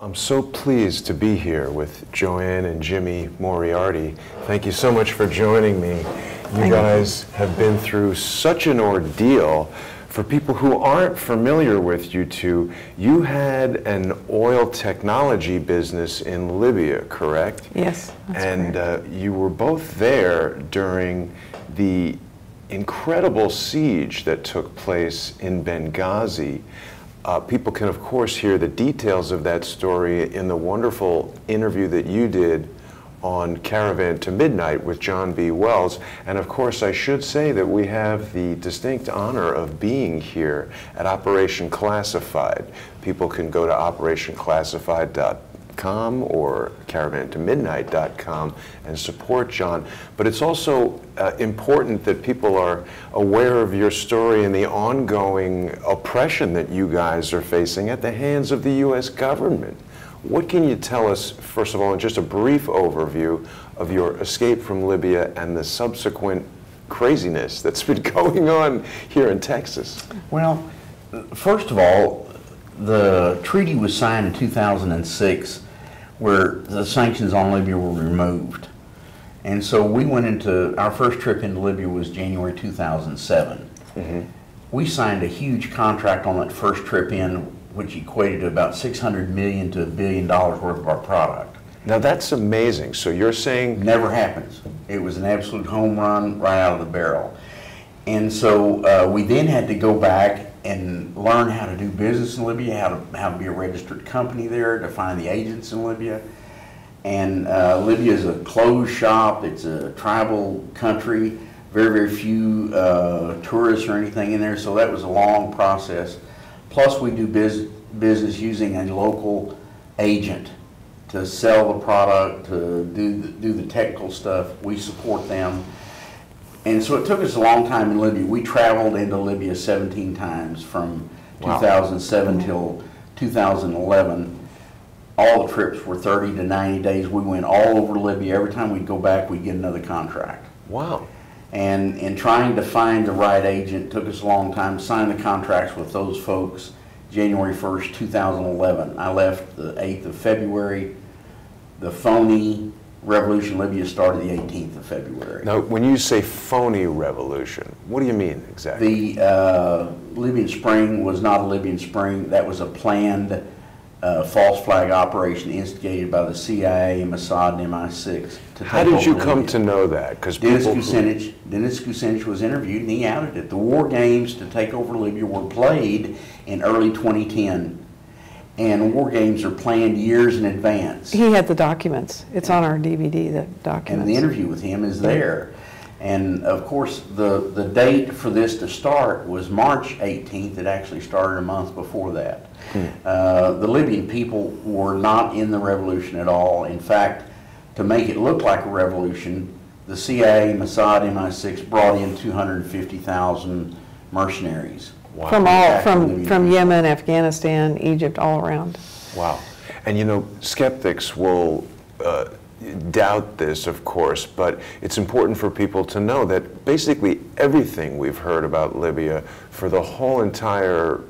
I'm so pleased to be here with Joanne and Jimmy Moriarty. Thank you so much for joining me. You guys have been through such an ordeal. For people who aren't familiar with you two, you had an oil technology business in Libya, correct? Yes, that's correct. You were both there during the incredible siege that took place in Benghazi. People can, of course, hear the details of that story in the wonderful interview that you did on Caravan to Midnight with John B. Wells. And of course, I should say that we have the distinct honor of being here at Operation Classified. People can go to operationclassified.com or caravantomidnight.com and support John. But it's also important that people are aware of your story and the ongoing oppression that you guys are facing at the hands of the U.S. government. What can you tell us, first of all, in just a brief overview of your escape from Libya and the subsequent craziness that's been going on here in Texas? Well, first of all, the treaty was signed in 2006 where the sanctions on Libya were removed. And so we went into, our first trip into Libya was January 2007. Mm-hmm. We signed a huge contract on that first trip in, which equated to about $600 million to $1 billion worth of our product. Now that's amazing. So you're saying... Never happens. It was an absolute home run right out of the barrel. And so we then had to go back and learn how to do business in Libya, how to be a registered company there, to find the agents in Libya. And Libya is a closed shop. It's a tribal country. Very, very few tourists or anything in there. So that was a long process. Plus, we do business using a local agent to sell the product, to do the technical stuff. We support them. And so it took us a long time in Libya. We traveled into Libya 17 times from 2007 till 2011. All the trips were 30 to 90 days. We went all over Libya. Every time we'd go back, we'd get another contract. Wow. And in trying to find the right agent, took us a long time to sign the contracts with those folks. January 1st, 2011. I left the 8th of February. The phony revolution in Libya started the 18th of February. Now, when you say phony revolution, what do you mean exactly? The Libyan Spring was not a Libyan Spring. That was a planned false flag operation instigated by the CIA, Mossad, and MI6. How did you come to know that? Because Dennis Kucinich was interviewed and he outed it. The war games to take over Libya were played in early 2010. And war games are planned years in advance. He had the documents. It's on our DVD, the documents. And the interview with him is there. And of course, the date for this to start was March 18th. It actually started a month before that. The Libyan people were not in the revolution at all. In fact, to make it look like a revolution, the CIA, Mossad, MI6 brought in 250,000 mercenaries. Wow. From Yemen, Afghanistan, Egypt, all around. Wow. And you know, skeptics will doubt this, of course, but it's important for people to know that basically everything we've heard about Libya for the whole entire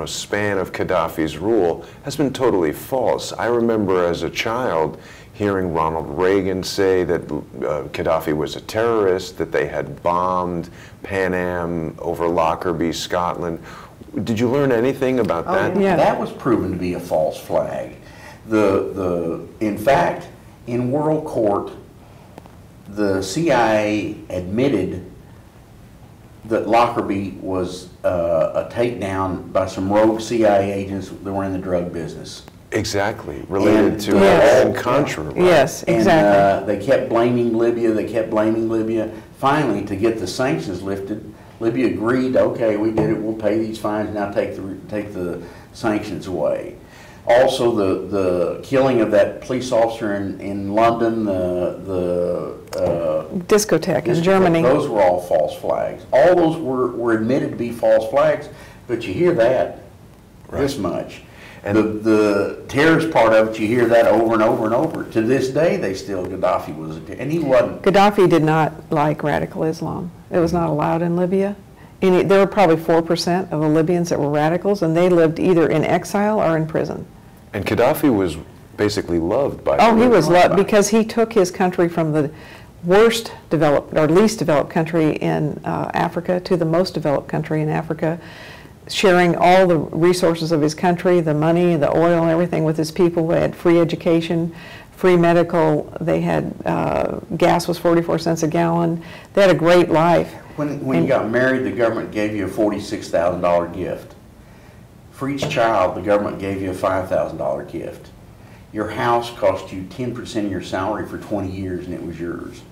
span of Gaddafi's rule has been totally false. I remember as a child hearing Ronald Reagan say that Gaddafi was a terrorist, that they had bombed Pan Am over Lockerbie, Scotland. Did you learn anything about that? Yeah. That was proven to be a false flag. In fact, in World Court, the CIA admitted that Lockerbie was a takedown by some rogue CIA agents that were in the drug business. Exactly, related to and Contra. Right? Yes, exactly. And they kept blaming Libya, Finally, to get the sanctions lifted, Libya agreed, okay, we did it, we'll pay these fines, now take the sanctions away. Also, the killing of that police officer in London, the discotheque in Germany. Those were all false flags. All those were admitted to be false flags, but you hear that this much. And the terrorist part of it, you hear that over and over and over. To this day, Gaddafi was a terrorist, and he wasn't. Gaddafi did not like radical Islam. It was not allowed in Libya. And there were probably 4% of the Libyans that were radicals, and they lived either in exile or in prison. And Gaddafi was basically loved by Oh, the he was Libyan. loved because he took his country from the worst developed or least developed country in Africa to the most developed country in Africa, sharing all the resources of his country, the money, the oil, and everything with his people. They had free education, free medical. They had gas was 44 cents a gallon. They had a great life. When you got married, the government gave you a $46,000 gift. For each child, the government gave you a $5,000 gift. Your house cost you 10% of your salary for 20 years, and it was yours.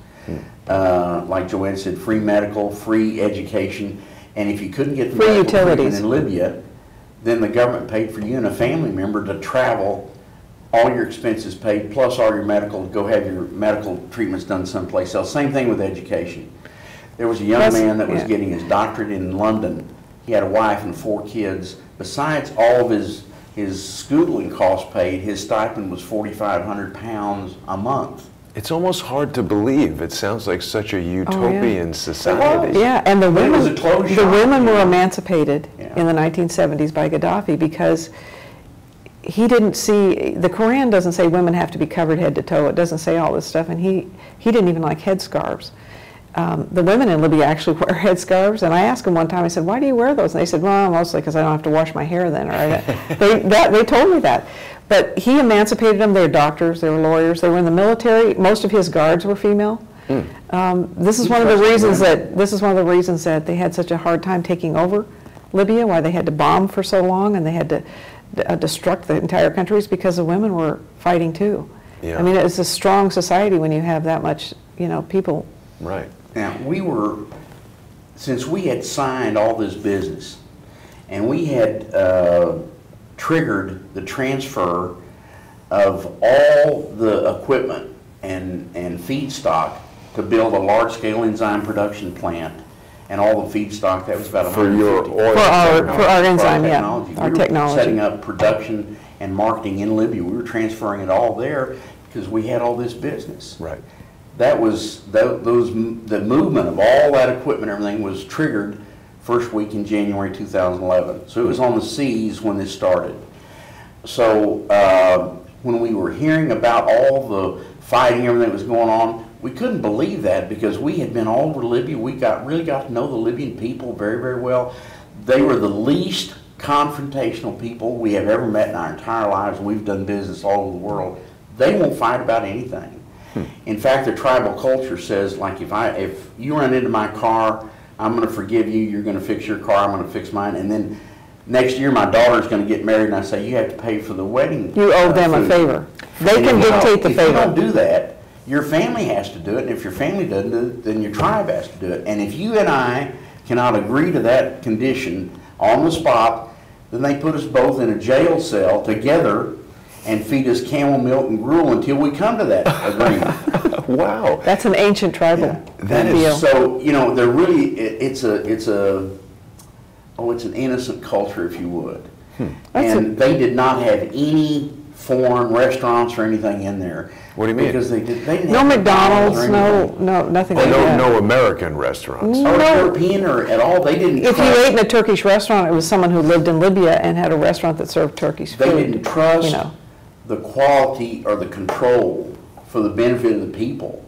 Like Joanne said, free medical, free education, and if you couldn't get the Free medical utilities. treatment in Libya, then the government paid for you and a family member to travel, all your expenses paid, plus all your medical, to go have your medical treatments done someplace else. Same thing with education. There was a young man that was getting his doctorate in London. He had a wife and 4 kids. Besides all of his schooling costs paid, his stipend was £4,500 a month. It's almost hard to believe. It sounds like such a utopian society. Yeah, and the But it was women, a closed the shop, women were yeah. emancipated Yeah. in the 1970s by Gaddafi because he didn't see, the Quran doesn't say women have to be covered head to toe. It doesn't say all this stuff, and he didn't even like headscarves. The women in Libya actually wear headscarves, and I asked them one time, I said, why do you wear those? And they said, well, mostly because I don't have to wash my hair then. Or they told me that. But he emancipated them. They were doctors, they were lawyers, they were in the military. Most of his guards were female. This is one of the reasons that they had such a hard time taking over Libya, why they had to bomb for so long and they had to destruct the entire countries, because the women were fighting too. Yeah. I mean, it's a strong society when you have that much, people. Right. Now, since we had signed all this business, and we had triggered the transfer of all the equipment and feedstock to build a large-scale enzyme production plant, and all the feedstock, that was about For your oil For our enzyme, technology. Our We were technology. setting up production and marketing in Libya. We were transferring it all there because we had all this business. Right. That was, the movement of all that equipment, everything was triggered first week in January 2011. So it was on the seas when this started. So when we were hearing about all the fighting, everything that was going on, we couldn't believe that because we had been all over Libya. We really got to know the Libyan people very, very well. They were the least confrontational people we have ever met in our entire lives. We've done business all over the world. They won't fight about anything. In fact, the tribal culture says, like, if you run into my car, I'm going to forgive you, you're going to fix your car, I'm going to fix mine, and then next year my daughter's going to get married and I say, you have to pay for the wedding. You owe them a food. favor. They can dictate the If favor. you don't do that, your family has to do it, and if your family doesn't do it, then your tribe has to do it. And if you and I cannot agree to that condition on the spot, then they put us both in a jail cell together and feed us camel milk and gruel until we come to that agreement. Wow. That's an ancient tribal That is deal. So, they're really, it's an innocent culture, if you would. And they did not have any foreign restaurants or anything in there. What do you mean? Because they didn't No have McDonald's, or no, anything. nothing Oh, like that. no American restaurants. Or No. European or at all. They didn't If you trust, ate in a Turkish restaurant, it was someone who lived in Libya and had a restaurant that served Turkish food. they didn't trust you know. the quality or the control for the benefit of the people.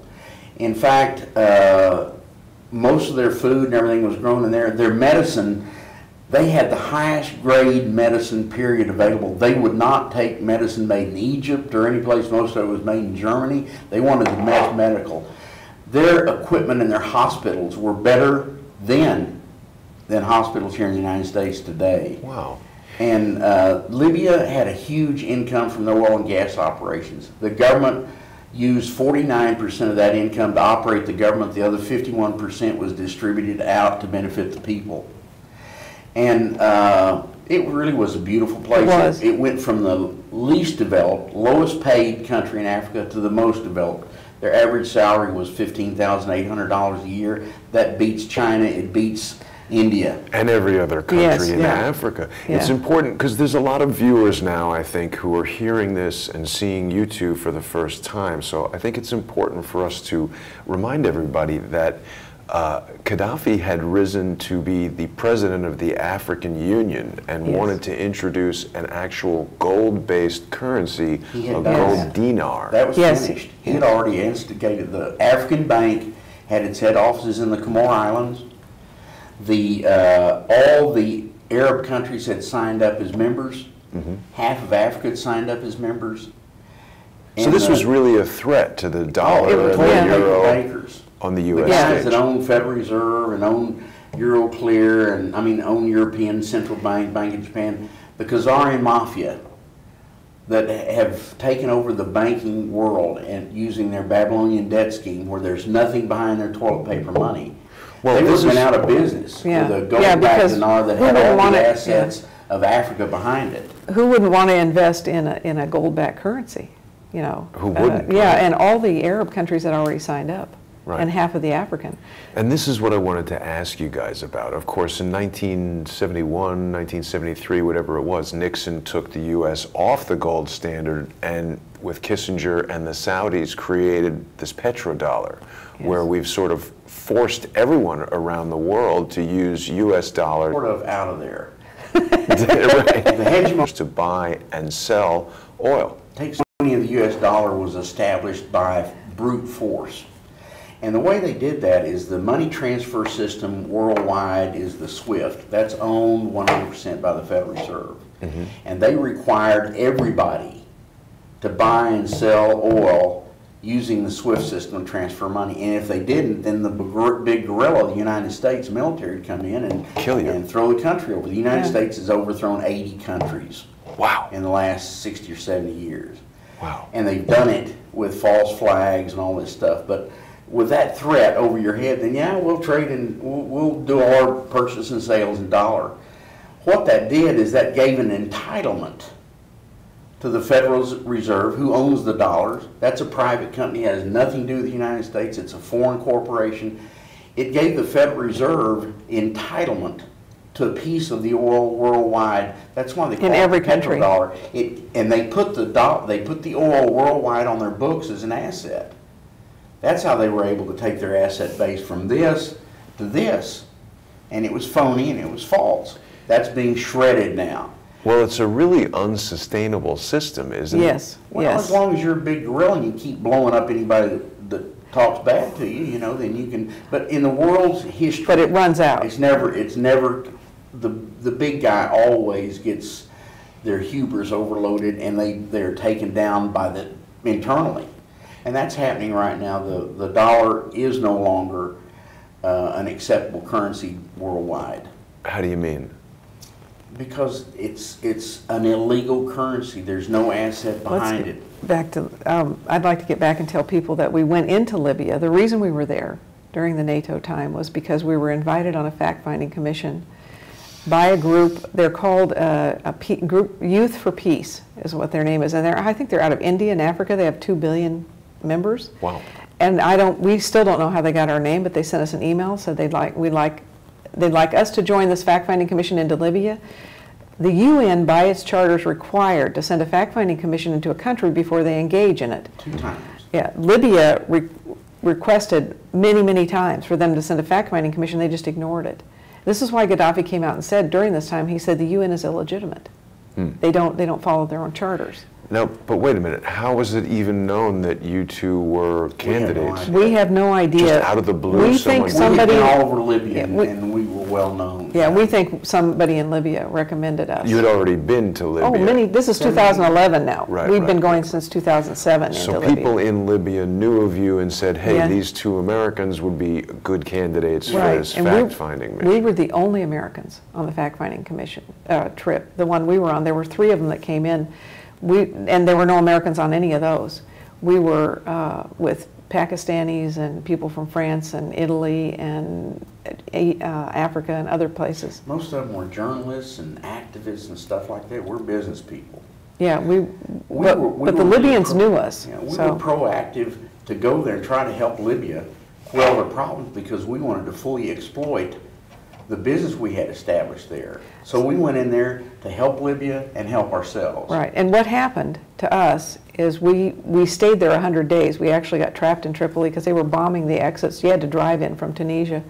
In fact, most of their food and everything was grown in there. Their medicine, they had the highest grade medicine period available. They would not take medicine made in Egypt or any place. Most of it was made in Germany. They wanted the best medical. Their equipment in their hospitals were better then than hospitals here in the United States today. Wow. And Libya had a huge income from their oil and gas operations. The government used 49% of that income to operate the government. The other 51% was distributed out to benefit the people. And it really was a beautiful place. It was. It went from the least developed, lowest paid country in Africa to the most developed. Their average salary was $15,800 a year. That beats China. It beats India. And every other country Yes, in yeah. Africa. It's Yeah. important because there's a lot of viewers now, I think, who are hearing this and seeing you two for the first time. So I think it's important for us to remind everybody that Gaddafi had risen to be the president of the African Union and wanted to introduce an actual gold-based currency, a gold dinar. That was finished. He had already instigated. The African Bank had its head offices in the Comore Islands. All the Arab countries had signed up as members. Half of Africa had signed up as members. So this was really a threat to the dollar and the euro bankers on the U.S. The guys that own Federal Reserve and own Euroclear and own European Central Bank, Bank of Japan, the Khazarian Mafia that have taken over the banking world and using their Babylonian debt scheme where there's nothing behind their toilet paper money. Well, they would have been out of business with a gold-backed dinar that had all the assets of Africa behind it. Who wouldn't want to invest in a gold-backed currency? You know, who wouldn't? And all the Arab countries had already signed up, and half of the African. And this is what I wanted to ask you guys about. Of course, in 1971, 1973, whatever it was, Nixon took the U.S. off the gold standard and with Kissinger and the Saudis created this petrodollar, where we've sort of forced everyone around the world to use U.S. dollars. Sort of out of there. The hedge to buy and sell oil. Money of the U.S. dollar was established by brute force. And the way they did that is the money transfer system worldwide is the SWIFT. That's owned 100% by the Federal Reserve. And they required everybody to buy and sell oil using the SWIFT system to transfer money. And if they didn't, then the big gorilla, the United States military, would come in and kill you and throw the country over. The United States has overthrown 80 countries in the last 60 or 70 years. Wow. And they've done it with false flags and all this stuff. But with that threat over your head, then we'll trade and we'll do our purchase and sales in dollar. What that did is that gave an entitlement to the Federal Reserve, who owns the dollars. That's a private company, it has nothing to do with the United States. It's a foreign corporation. It gave the Federal Reserve entitlement to a piece of the oil worldwide. That's why they call it the petrodollar. And they put the oil worldwide on their books as an asset. That's how they were able to take their asset base from this to this. And it was phony and it was false. That's being shredded now. Well, it's a really unsustainable system, isn't it? Well, as long as you're a big gorilla and you keep blowing up anybody that talks bad to you, then you can. But in the world's history, but it runs out. It's never. The big guy always gets their hubris overloaded, and they're taken down by internally, and that's happening right now. The dollar is no longer an acceptable currency worldwide. How do you mean? Because it's an illegal currency. There's no asset behind it. Back to, I'd like to get back and tell people that we went into Libya. The reason we were there during the NATO time was because we were invited on a fact-finding commission by a group. They're called group Youth for Peace is what their name is, and I think they're out of India and Africa. They have 2 billion members. Wow. And we still don't know how they got our name, but they sent us an email, said they'd like us to join this fact-finding commission into Libya. The UN, by its charter, is required to send a fact-finding commission into a country before they engage in it. 2 times. Yeah, Libya requested many, many times for them to send a fact-finding commission. They just ignored it. This is why Gaddafi came out and said during this time, he said the UN is illegitimate. They don't follow their own charters. No, but wait a minute. How was it even known that you two were candidates? We have no idea. Just out of the blue, we think somebody we've been all over Libya, and we were well known. Yeah, we think somebody in Libya recommended us. You had already been to Libya. Oh, this is 2011 now. We've been going since 2007 so into Libya. People in Libya knew of you and said, hey, these 2 Americans would be good candidates for this fact-finding mission. We were the only Americans on the fact-finding commission trip. The one we were on, there were 3 of them that came in. And there were no Americans on any of those. We were with Pakistanis and people from France and Italy and Africa and other places. Most of them were journalists and activists and stuff like that. We're business people. Yeah, but the Libyans knew us. Yeah, we were proactive to go there and try to help Libya quell their problems because we wanted to fully exploit the business we had established there. So we went in there to help Libya and help ourselves. Right, and what happened to us is we stayed there 100 days. We actually got trapped in Tripoli because they were bombing the exits. You had to drive in from Tunisia.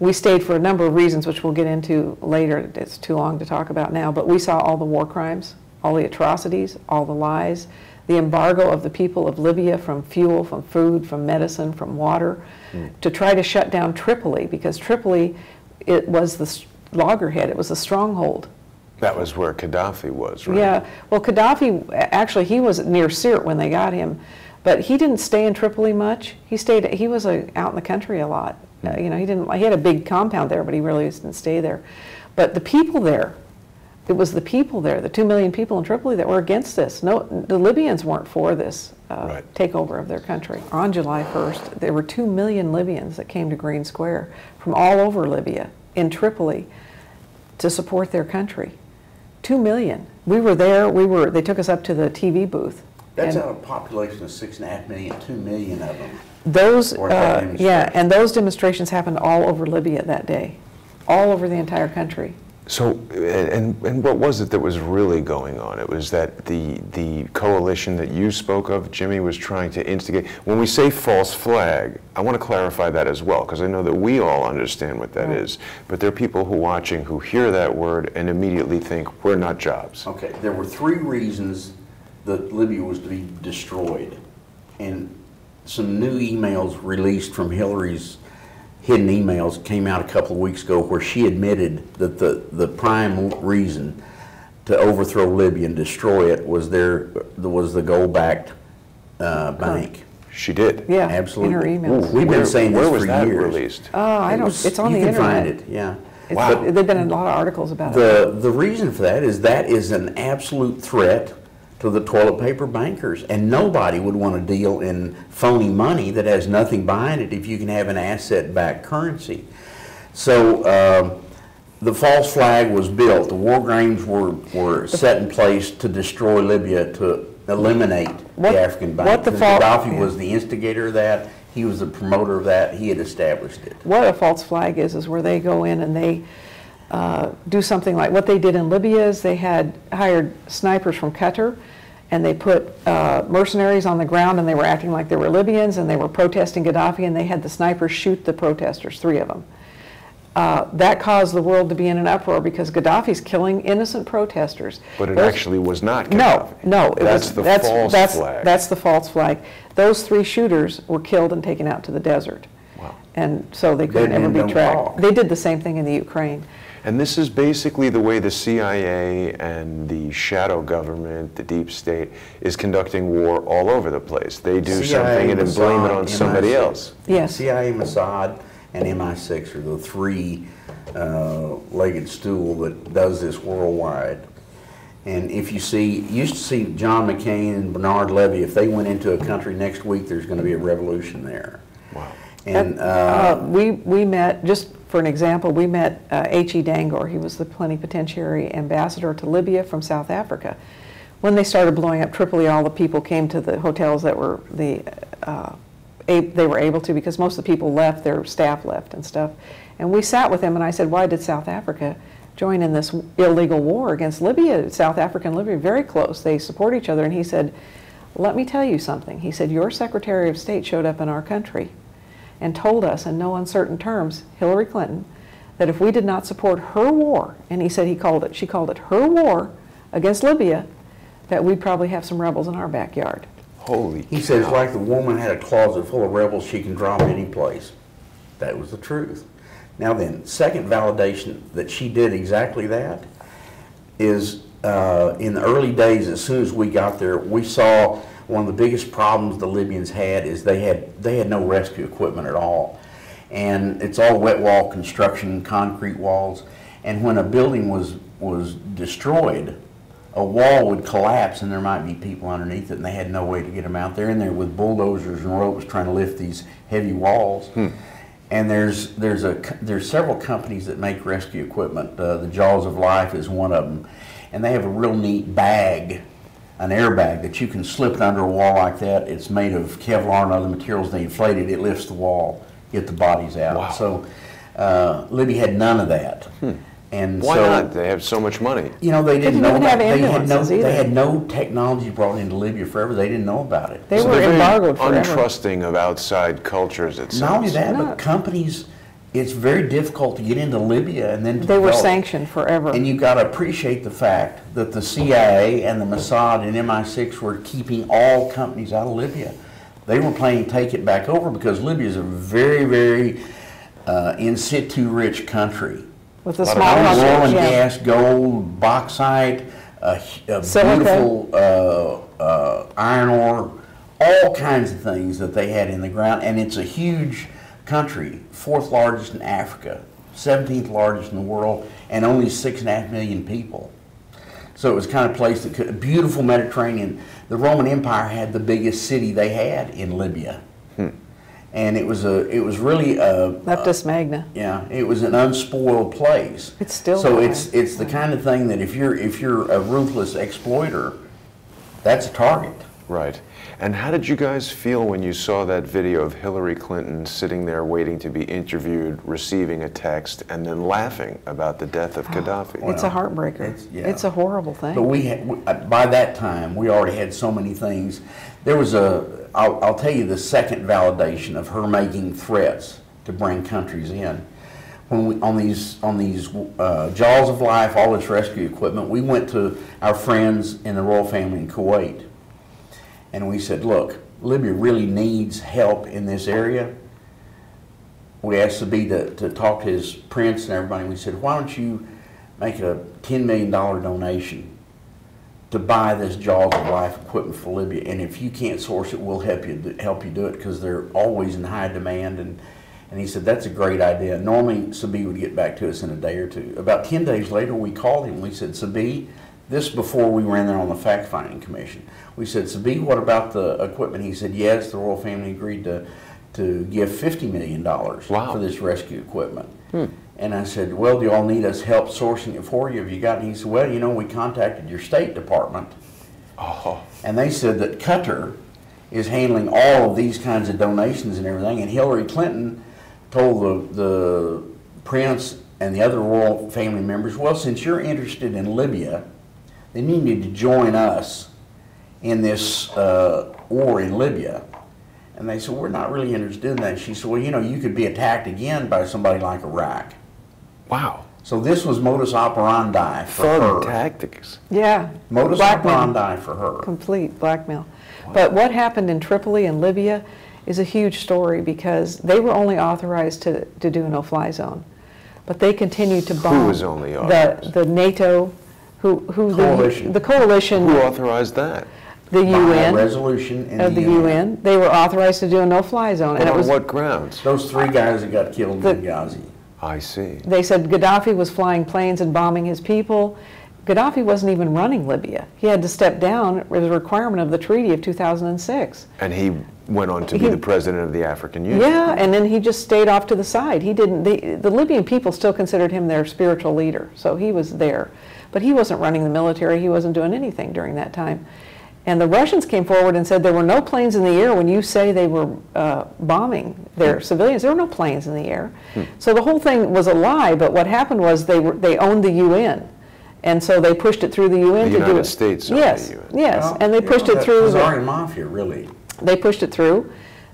We stayed for a number of reasons, which we'll get into later. It's too long to talk about now, but we saw all the war crimes, all the atrocities, all the lies, the embargo of the people of Libya from fuel, from food, from medicine, from water, to try to shut down Tripoli, because Tripoli, it was the loggerhead, it was the stronghold. That was where Gaddafi was, right? Yeah, well, Gaddafi, actually, he was near Sirte when they got him, but he didn't stay in Tripoli much. He was out in the country a lot. You know, he had a big compound there, but he really didn't stay there. But the people there, it was the people there, the 2 million people in Tripoli that were against this. No, the Libyans weren't for this takeover of their country. On July 1st, there were 2 million Libyans that came to Green Square from all over Libya in Tripoli to support their country. 2 million. We were there. They took us up to the TV booth. That's out of a population of 6.5 million, 2 million of them. Those, and those demonstrations happened all over Libya that day, all over the entire country. So, and what was it that was really going on? It was that the coalition that you spoke of, Jimmy, was trying to instigate. When we say false flag, I want to clarify that as well, because I know that we all understand what that is. But there are people who are watching who hear that word and immediately think, we're not jobs. Okay, there were 3 reasons that Libya was to be destroyed. And some new emails released from Hillary's hidden emails came out a couple of weeks ago where she admitted that the prime reason to overthrow Libya and destroy it was the gold-backed bank. She did? Yeah, absolutely. in her emails. We've been saying this for years. Where was that released? Oh, it's on the internet. You can find it, yeah. Wow. There've been a lot of articles about it. The reason for that is an absolute threat to the toilet paper bankers, and nobody would want to deal in phony money that has nothing behind it if you can have an asset-backed currency. So the false flag was built. The war games were set in place to destroy Libya, to eliminate the African bank. Gaddafi was the instigator of that. He was the promoter of that. He had established it. What a false flag is where they go in and they do something like what they did in Libya is they had hired snipers from Qatar, and they put mercenaries on the ground, and they were acting like they were Libyans, and they were protesting Gaddafi, and they had the snipers shoot the protesters, 3 of them. That caused the world to be in an uproar because Gaddafi's killing innocent protesters. But it actually was not Gaddafi. No. That's the false flag. That's the false flag. Those 3 shooters were killed and taken out to the desert. Wow. And so they couldn't ever be tracked. They did the same thing in the Ukraine. And this is basically the way the CIA and the shadow government, the deep state, is conducting war all over the place. They do something and then blame it on somebody else. Yes. CIA, Mossad, and MI6 are the 3-legged stool that does this worldwide. And if you used to see John McCain and Bernard Levy, if they went into a country next week, there's going to be a revolution there. Wow. And we met, just for an example, we met H.E. Dangor. He was the plenipotentiary ambassador to Libya from South Africa. When they started blowing up Tripoli, all the people came to the hotels that were they were able to, because most of the people left, their staff left and stuff. And we sat with him, and I said, why did South Africa join in this illegal war against Libya? South Africa and Libya are very close. They support each other. And he said, let me tell you something. He said, your Secretary of State showed up in our country and told us in no uncertain terms, Hillary Clinton, that if we did not support her war, and he said she called it her war against Libya, that we'd probably have some rebels in our backyard. Holy cow. He says, like the woman had a closet full of rebels she can drop any place. That was the truth. Now then, second validation that she did exactly that is in the early days, as soon as we got there, we saw one of the biggest problems the Libyans had is they had no rescue equipment at all. And it's all wet wall construction, concrete walls. And when a building was destroyed, a wall would collapse and there might be people underneath it, and they had no way to get them out. They're in there with bulldozers and ropes trying to lift these heavy walls. And there's several companies that make rescue equipment. The Jaws of Life is one of them. And they have a real neat bag, an airbag that you can slip it under a wall like that. It's made of Kevlar and other materials. They inflate it, it lifts the wall, get the bodies out. Wow. So Libya had none of that. And Why so, not? They have so much money. You know, they didn't Couldn't know even about have they had ambulances either. they had no technology brought into Libya forever. They didn't know about it. They So were they're very embargoed forever. untrusting of outside cultures, it sounds. Not only that, No. but companies, it's very difficult to get into Libya and then to They were develop. sanctioned forever. And you've got to appreciate the fact that the CIA and the Mossad and MI6 were keeping all companies out of Libya. They were playing take it back over because Libya is a very, very in situ rich country. With the lot of small oil Oil and countries, yeah. gas, gold, bauxite, a Silica. beautiful iron ore, all kinds of things that they had in the ground. And it's a huge country, 4th largest in Africa, 17th largest in the world, and only 6.5 million people. So it was kind of a place that could, beautiful Mediterranean. The Roman Empire had the biggest city they had in Libya. And it was really Leptis Magna. yeah, it was an unspoiled place. It's still so that way. it's the kind of thing that if you're a ruthless exploiter, that's a target. Right. And how did you guys feel when you saw that video of Hillary Clinton sitting there waiting to be interviewed, receiving a text, and then laughing about the death of Gaddafi? It's a heartbreaker. Yeah. It's a horrible thing. But we had, by that time, we already had so many things. There was I'll tell you the second validation of her making threats to bring countries in. When we, on these Jaws of Life, all this rescue equipment, we went to our friends in the royal family in Kuwait. And we said, look, Libya really needs help in this area. We asked Sabi to talk to his prince and everybody. We said, why don't you make a $10 million donation to buy this Jaws of Life equipment for Libya? And if you can't source it, we'll help you do it because they're always in high demand. And he said, that's a great idea. Normally, Sabi would get back to us in a day or two. About 10 days later, we called him. We said, Sabi, this before we were in there on the fact-finding commission. We said, Sabi, what about the equipment? He said, yes, the royal family agreed to give $50 million for this rescue equipment. And I said, well, do you all need us help sourcing it for you? Have you got it? And he said, well, you know, we contacted your State Department. And they said that Qatar is handling all of these kinds of donations and everything. And Hillary Clinton told the prince and the other royal family members, well, since you're interested in Libya, then you need to join us in this war in Libya. And they said, we're not really interested in that. She said, well, you know, you could be attacked again by somebody like Iraq. Wow. So this was modus operandi for her. Tactics. Yeah. Modus Blackmail. operandi for her. Complete blackmail. But what happened in Tripoli and Libya is a huge story because they were only authorized to do a no-fly zone. But they continued to bomb. Who was only authorized? The NATO, Coalition. the coalition. Who authorized that? The By a UN. resolution in Of the UN. They were authorized to do a no-fly zone. But And it on was, what grounds? Those 3 guys that got killed in Benghazi. I see. they said Gaddafi was flying planes and bombing his people. Gaddafi wasn't even running Libya. He had to step down as a requirement of the treaty of 2006. And he went on to be the president of the African Union. Yeah, and then he just stayed off to the side. He didn't. The Libyan people still considered him their spiritual leader, so he was there, but he wasn't running the military. He wasn't doing anything during that time. And the Russians came forward and said there were no planes in the air when you say they were bombing their civilians. There were no planes in the air. So the whole thing was a lie. But what happened was they owned the UN. And so they pushed it through the UN The to do it. United States owned Yes, the UN. yes, Well, and they you pushed know, it through. The Khazarian mafia, really. They pushed it through.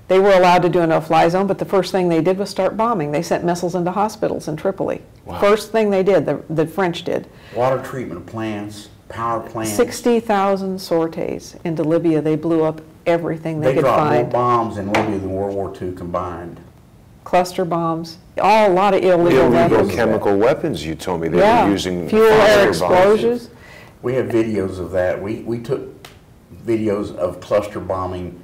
They were allowed to do a no-fly zone, but the first thing they did was start bombing. They sent missiles into hospitals in Tripoli. Wow. First thing they did, the French did. Water treatment plants, power plants. 60,000 sorties into Libya. They blew up everything they They could dropped more find. bombs in Libya than World War II combined. Cluster bombs, a lot of illegal Illegal weapons. chemical weapons, you told me they Yeah, were using. fuel air fire bombs. explosions. We have videos of that. We took videos of cluster bombing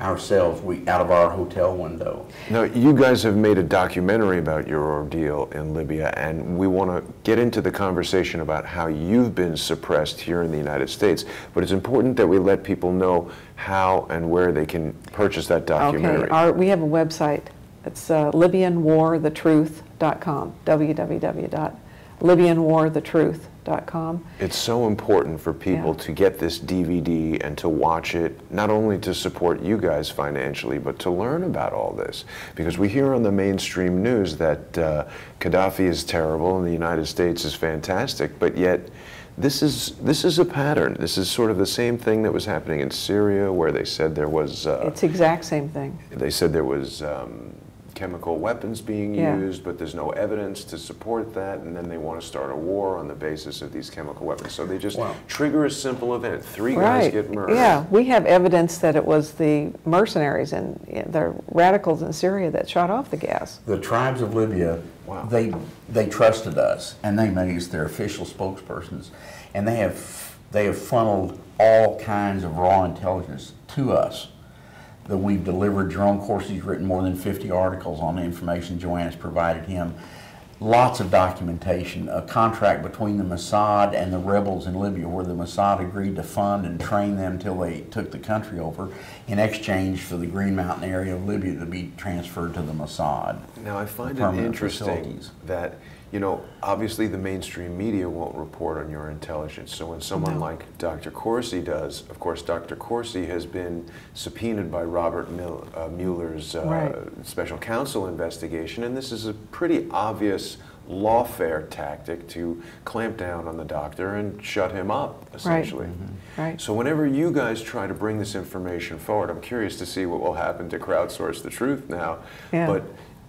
ourselves out of our hotel window. Now, you guys have made a documentary about your ordeal in Libya, and we want to get into the conversation about how you've been suppressed here in the United States. But it's important that we let people know how and where they can purchase that documentary. Okay, we have a website. It's LibyanWarTheTruth.com, www.LibyanWarTheTruth.com. libya.com. It's so important for people to get this DVD and to watch it, not only to support you guys financially, but to learn about all this. Because we hear on the mainstream news that Gaddafi is terrible and the United States is fantastic, but yet this is a pattern. This is sort of the same thing that was happening in Syria, where they said there was... it's the exact same thing. They said there was chemical weapons being used, but there's no evidence to support that, and then they want to start a war on the basis of these chemical weapons. So they just trigger a simple event. 3 guys get murdered. Yeah, we have evidence that it was the mercenaries and the radicals in Syria that shot off the gas. The tribes of Libya, they trusted us, and they made us their official spokespersons, and they have funneled all kinds of raw intelligence to us that we've delivered. Jerome Corsi's written more than 50 articles on the information Joanne has provided him. Lots of documentation, a contract between the Mossad and the rebels in Libya where the Mossad agreed to fund and train them until they took the country over in exchange for the Green Mountain area of Libya to be transferred to the Mossad. Now I find it interesting that, you know, obviously the mainstream media won't report on your intelligence. So when someone like Dr. Corsi does, of course, Dr. Corsi has been subpoenaed by Robert Mueller's special counsel investigation, and this is a pretty obvious lawfare tactic to clamp down on the doctor and shut him up, essentially. Right. So whenever you guys try to bring this information forward, I'm curious to see what will happen to Crowdsource the Truth now. But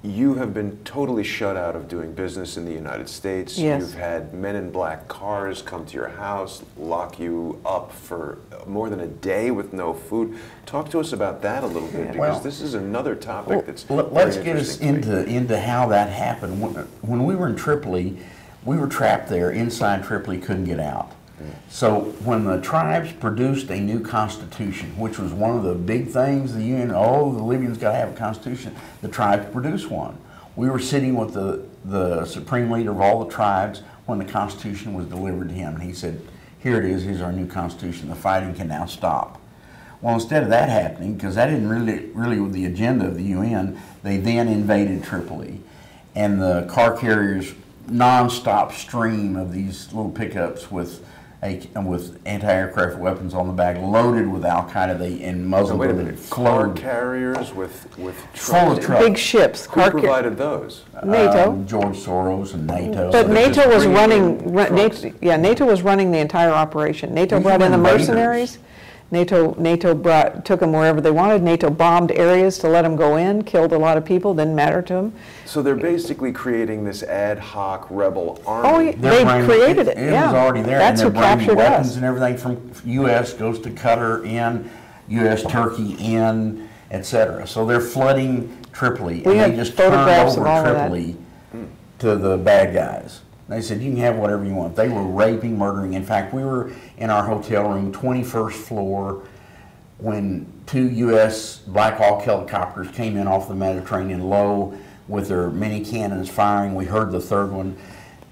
you have been totally shut out of doing business in the United States. You've had men in black cars come to your house, lock you up for more than a day with no food. Talk to us about that a little bit, because this is another topic that's let's get us into how that happened. When we were in Tripoli, we were trapped there inside Tripoli, couldn't get out. So when the tribes produced a new constitution, which was one of the big things, the UN, the Libyans got to have a constitution, the tribes produced one. We were sitting with the supreme leader of all the tribes when the constitution was delivered to him. And he said, here it is, here's our new constitution, the fighting can now stop. Well, instead of that happening, because that isn't really with the agenda of the UN, they then invaded Tripoli. And the car carriers, non-stop stream of these little pickups with anti-aircraft weapons on the back, loaded with Al-Qaeda and Muslim. Wait a minute, car carriers with trucks? Full of trucks. Big ships. Who provided those? NATO. George Soros and NATO. But NATO was running. NATO was running the entire operation. NATO brought in the mercenaries. NATO took them wherever they wanted. NATO bombed areas to let them go in, killed a lot of people, didn't matter to them. So they're basically creating this ad hoc rebel army. They created it. It was already there. That's and who captured weapons us. And everything from U.S. goes to Qatar in, U.S. Turkey in, etc. So they're flooding Tripoli, and they just turned over Tripoli to the bad guys. They said, you can have whatever you want. They were raping, murdering. In fact, we were in our hotel room, 21st floor, when 2 U.S. Black Hawk helicopters came in off the Mediterranean low with their mini cannons firing. We heard the 3rd one.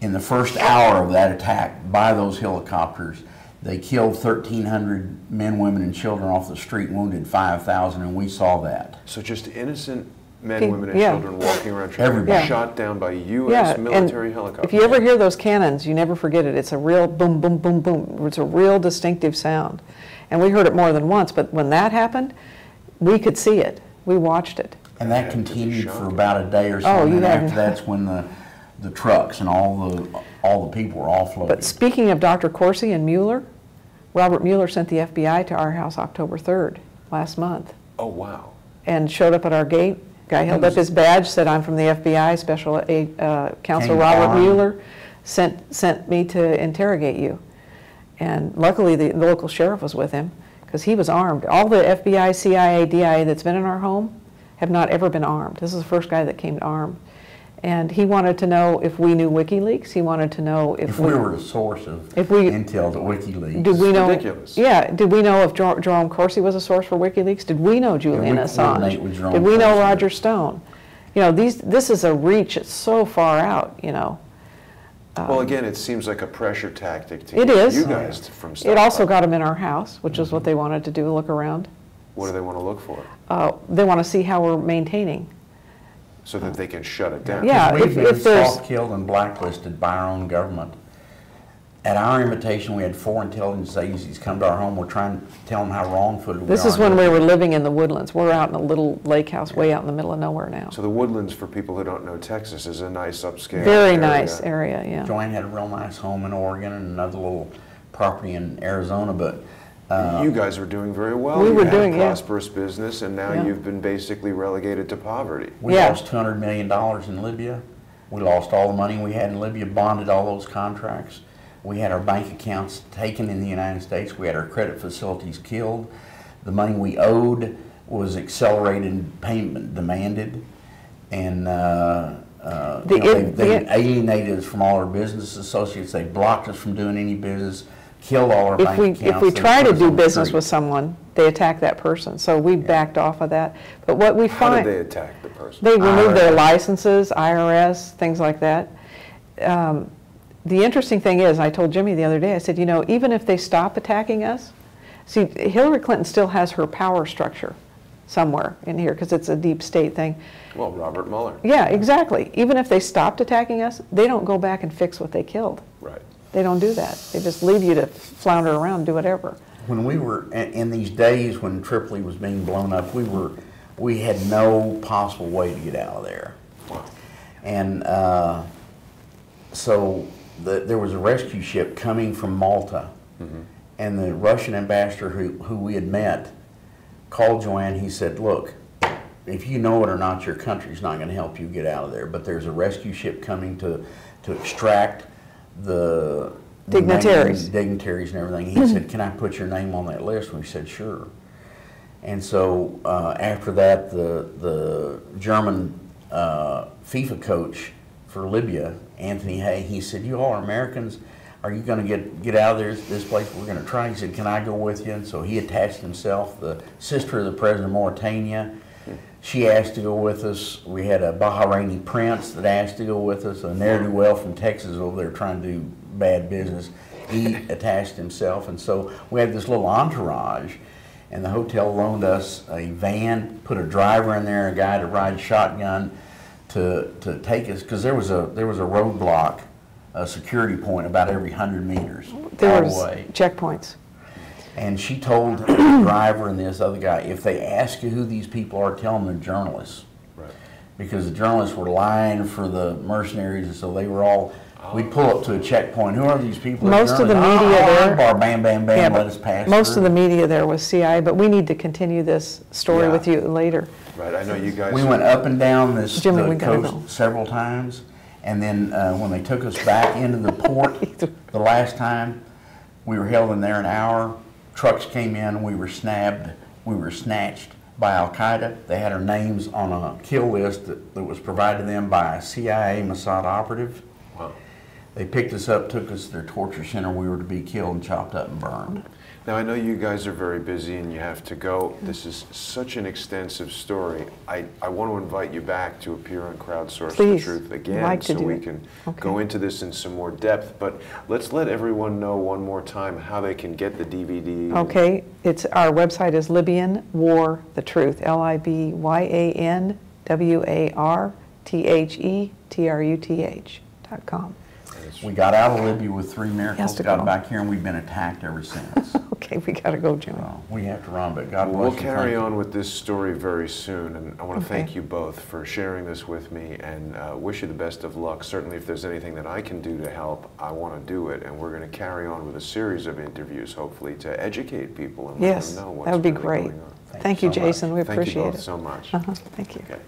In the first hour of that attack by those helicopters, they killed 1,300 men, women, and children off the street, wounded 5,000, and we saw that. So just innocent men, women, and children walking around, shot down by U.S. military helicopters. If you ever hear those cannons, you never forget it. It's a real boom, boom, boom, boom. It's a real distinctive sound. And we heard it more than once, but when that happened, we could see it. We watched it. And that continued for about a day or so, and after that's when the trucks and all the people were offloaded. But speaking of Dr. Corsi and Mueller, Robert Mueller sent the FBI to our house October 3rd, last month. Oh, wow. And showed up at our gate. Guy held up his badge, said, I'm from the FBI, Special Counsel Robert Mueller sent me to interrogate you. And luckily the local sheriff was with him, because he was armed. All the FBI, CIA, DIA that's been in our home have not ever been armed. This is the first guy that came armed. And he wanted to know if we knew WikiLeaks. He wanted to know if we were a source of intel to WikiLeaks. Did we know? Ridiculous. Yeah. Did we know if Jerome Corsi was a source for WikiLeaks? Did we know Julian Assange? Did we know Roger Stone? You know, this is a reach. It's so far out. You know. Well, again, it seems like a pressure tactic to get you guys from stuff. It also got them in our house, which is what they wanted to do, look around. What do they want to look for? They want to see how we're maintaining. So that they can shut it down. Yeah, if there's soft killed and blacklisted by our own government. At our invitation, we had 4 intelligence agencies come to our home. We're trying to tell them how wrong-footed we are. This is when we were living in the woodlands. We're out in a little lake house way out in the middle of nowhere now. So the Woodlands, for people who don't know Texas, is a nice upscale Very area. nice area, yeah. Joanne had a real nice home in Oregon and another little property in Arizona, but you guys were doing very well. We were had doing, a yeah. prosperous business, and now Yeah. you've been basically relegated to poverty. we Yeah. lost $200 million in Libya. We lost all the money we had in Libya, bonded all those contracts. We had our bank accounts taken in the United States. We had our credit facilities killed. The money we owed was accelerated payment demanded. And they alienated us from all our business associates. They blocked us from doing any business, killed all our bank accounts. If we They try put to us do on the business street. with someone, they attack that person. So we backed off of that. But what we How find... did they attack the person? They removed their IRS. licenses, IRS, things like that. The interesting thing is, I told Jimmy the other day, I said, you know, even if they stop attacking us, see, Hillary Clinton still has her power structure somewhere in here because it's a deep state thing. Well, Robert Mueller. Yeah, exactly. Even if they stopped attacking us, they don't go back and fix what they killed. Right. They don't do that. They just leave you to flounder around and do whatever. When we were in these days when Tripoli was being blown up, we had no possible way to get out of there. Wow. And so there was a rescue ship coming from Malta, and the Russian ambassador who we had met called Joanne. He said, look, if you know it or not, your country's not going to help you get out of there, but there's a rescue ship coming to extract the Dignitaries. dignitaries and everything. He said, can I put your name on that list? We said, sure. And so after that, the German FIFA coach for Libya, Anthony Hay, he said, you all are Americans. Are you going to get out of this place? We're going to try. He said, can I go with you? And so he attached himself. The sister of the president of Mauritania, she asked to go with us. We had a Bahraini prince that asked to go with us. A ne'er-do-well from Texas over there trying to do bad business. He attached himself. And so we had this little entourage. And the hotel loaned us a van, put a driver in there, a guy to ride shotgun to take us, because there was a roadblock, a security point about every 100 meters There all was the way. checkpoints. And she told the driver and this other guy, if they ask you who these people are, tell them they're journalists. Right. Because the journalists were lying for the mercenaries, and so they were all, we'd pull up to a checkpoint. Who are these people? They're Most of the journalists. media there- Bar, bam, bam, bam, Yeah, let but us pass most through. of the media there was CIA, but we need to continue this story Yeah. with you later. Right. I know you guys. We went up and down this Jimmy, we the gotta coast go. several times, and then when they took us back into the port the last time, we were held in there an hour. Trucks came in, we were snapped, we were snatched by Al-Qaeda. They had our names on a kill list that was provided to them by a CIA Mossad operative. Wow. They picked us up, took us to their torture center. We were to be killed and chopped up and burned. Now, I know you guys are very busy and you have to go. This is such an extensive story. I want to invite you back to appear on Crowdsource Please. the Truth again, Like to so do we it. can Okay. go into this in some more depth. But let's let everyone know one more time how they can get the DVD. Okay, our website is Libyan War the Truth, LibyanWarTheTruth.com. We got out of Libya with 3 Has miracles, to got go. back here, and we've been attacked ever since. Okay, we gotta go, Jimmy. We have to run, but God bless We'll you. carry Thank you. on with this story very soon, and I want to Okay. thank you both for sharing this with me, and wish you the best of luck. Certainly, if there's anything that I can do to help, I want to do it, and we're going to carry on with a series of interviews, hopefully, to educate people and let Yes, them know what's that would be really great. going on. Thank you, so much. Jason. We Thank you appreciate both it. so much. Thank you. Okay.